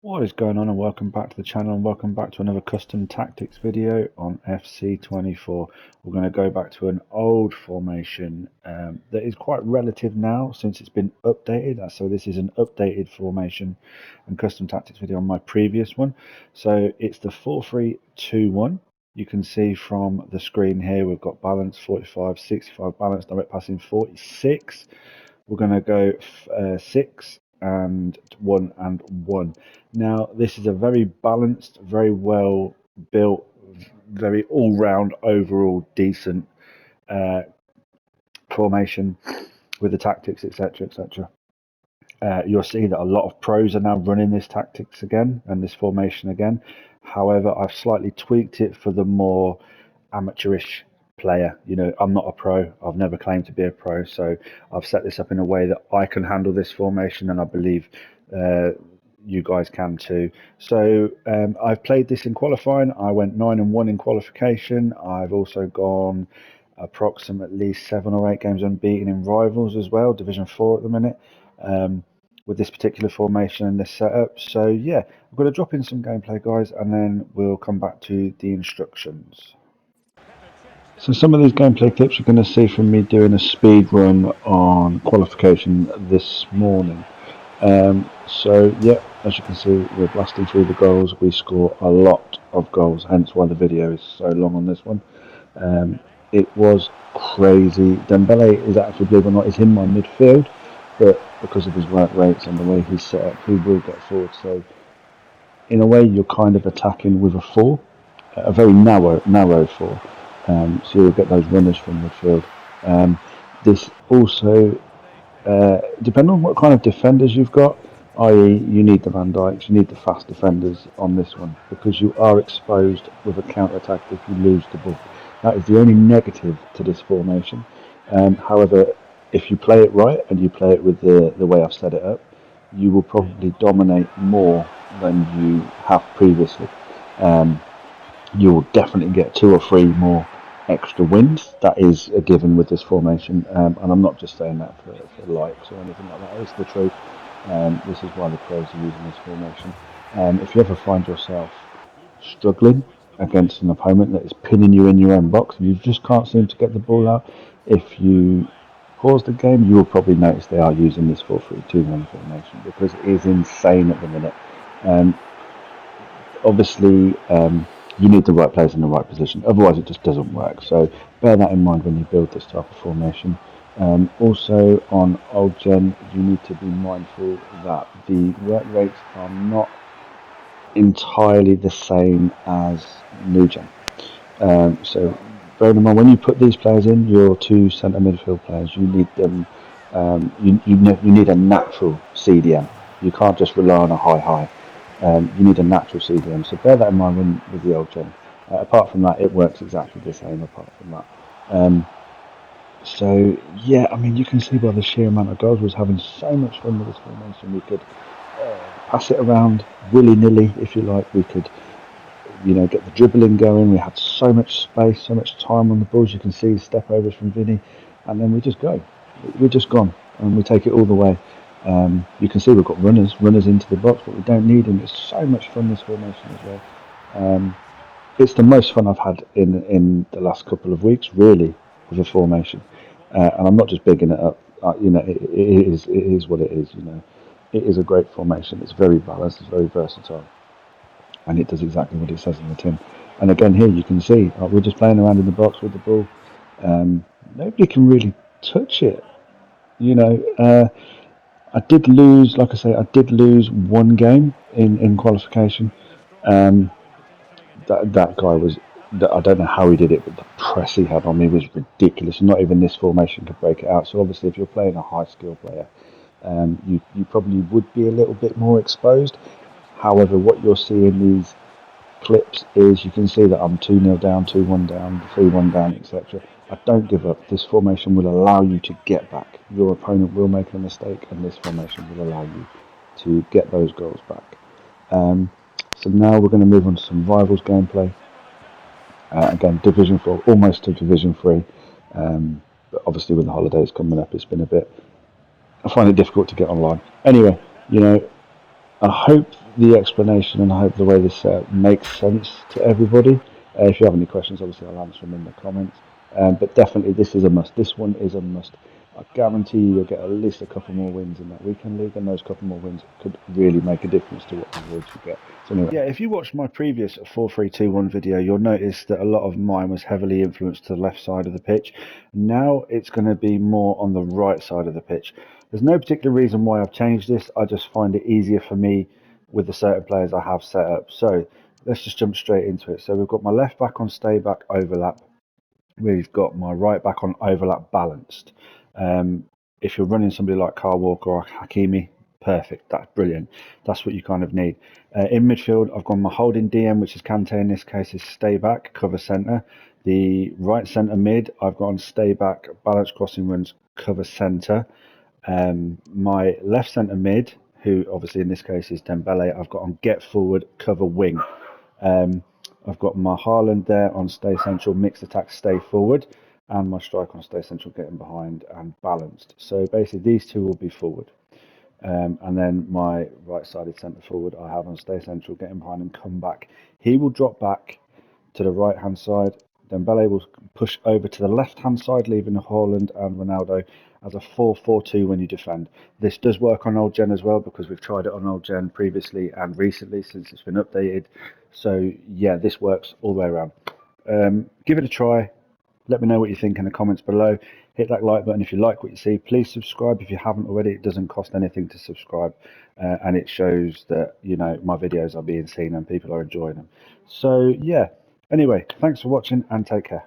What is going on, and welcome back to the channel, and welcome back to another custom tactics video on FC24. We're going to go back to an old formation that is quite relative now since it's been updated. So this is an updated formation and custom tactics video on my previous one. So it's the 4-3-2-1. You can see from the screen here we've got balance 45, 65 balance, direct passing 46. We're going to go 6 and 1 and 1. Now, this is a very balanced, very well built, very all round, overall decent formation with the tactics, etc. etc. You'll see that a lot of pros are now running this tactics again and this formation again. However, I've slightly tweaked it for the more amateurish player. You know, I'm not a pro. I've never claimed to be a pro, so I've set this up in a way that I can handle this formation, and I believe you guys can too. So I've played this in qualifying. I went 9-1 in qualification. I've also gone approximately 7 or 8 games unbeaten in rivals as well, Division 4 at the minute. With this particular formation and this setup. So yeah, I'm going to drop in some gameplay, guys, and then we'll come back to the instructions. So some of these gameplay clips you're going to see from me doing a speed run on qualification this morning. So yeah, as you can see, we're blasting through the goals. We score a lot of goals, hence why the video is so long on this one. It was crazy. Dembele is actually, believe it or not, is in my midfield, but because of his work rates and the way he's set up, he will get forward. So in a way, you're kind of attacking with a 4, a very narrow 4. So you'll get those runners from midfield. This also, depending on what kind of defenders you've got, i.e. you need the Van Dijks, you need the fast defenders on this one, because you are exposed with a counter-attack if you lose the ball. That is the only negative to this formation. However, if you play it right and you play it with the way I've set it up, you will probably dominate more than you have previously. You will definitely get 2 or 3 more extra wins. That is a given with this formation, and I'm not just saying that for likes or anything like that. It's the truth. This is why the pros are using this formation. If you ever find yourself struggling against an opponent that is pinning you in your own box and you just can't seem to get the ball out, if you pause the game, you will probably notice they are using this 4-3-2-1 formation, because it is insane at the minute. Obviously, you need the right players in the right position, otherwise it just doesn't work. So bear that in mind when you build this type of formation. Also on old gen, you need to be mindful that the work rates are not entirely the same as new gen. So bear in mind, when you put these players in, your 2 centre midfield players, you need them. You need a natural CDM. You can't just rely on a high. You need a natural CDM. So bear that in mind with the old gen. Apart from that, it works exactly the same. Apart from that. So yeah, I mean, you can see by the sheer amount of goals, we was having so much fun with this formation. We could pass it around willy-nilly, if you like. We could, get the dribbling going. We had so much space, so much time on the balls. You can see step overs from Vinny, and then we just go. We're just gone, and we take it all the way. You can see we've got runners into the box, but we don't need them. It's so much fun, this formation as well. It's the most fun I've had in the last couple of weeks, really, with a formation. And I'm not just bigging it up. It is what it is. It is a great formation. It's very balanced. It's very versatile, and it does exactly what it says in the tin. And again, here you can see we're just playing around in the box with the ball. Nobody can really touch it. I did lose, like I say, I did lose 1 game in qualification. That guy was, I don't know how he did it, but the press he had on me was ridiculous. Not even this formation could break it out. So obviously, if you're playing a high skill player, you probably would be a little bit more exposed. However, what you're seeing these clips is, you can see that I'm 2-0 down, 2-1 down, 3-1 down, etc. I don't give up. This formation will allow you to get back. Your opponent will make a mistake, and this formation will allow you to get those goals back. So now we're going to move on to some rivals gameplay. Again, Division 4, almost to Division 3. But obviously with the holidays coming up, it's been a bit, I find it difficult to get online. Anyway, I hope the explanation and I hope the way this setup makes sense to everybody. If you have any questions, obviously I'll answer them in the comments. But definitely this is a must. This one is a must. I guarantee you'll get at least a couple more wins in that weekend league, and those couple more wins could really make a difference to what rewards you get. So anyway, yeah, if you watched my previous 4-3-2-1 video, you'll notice that a lot of mine was heavily influenced to the left side of the pitch. Now it's going to be more on the right side of the pitch. There's no particular reason why I've changed this. I just find it easier for me with the certain players I have set up. So let's just jump straight into it. So we've got my left back on stay back overlap. We've got my right back on overlap balanced. If you're running somebody like Kyle Walker or Hakimi, perfect. That's brilliant. That's what you kind of need. In midfield, I've got my holding DM, which is Kante in this case, is stay back, cover centre. The right centre mid, I've got on stay back, balanced crossing runs, cover centre. My left centre mid, who obviously in this case is Dembele, I've got on get forward, cover wing. I've got my Haaland there on stay central, mixed attack, stay forward, and my strike on stay central, getting behind and balanced. So basically these two will be forward. And then my right-sided centre forward I have on stay central, getting behind and come back. He will drop back to the right-hand side. Dembele will push over to the left-hand side, leaving Haaland and Ronaldo as a 4-4-2 when you defend. This does work on old gen as well, because we've tried it on old gen previously and recently since it's been updated. So yeah, this works all the way around. Give it a try. Let me know what you think in the comments below. Hit that like button if you like what you see. Please subscribe if you haven't already. It doesn't cost anything to subscribe, and it shows that my videos are being seen and people are enjoying them. So yeah, anyway, thanks for watching and take care.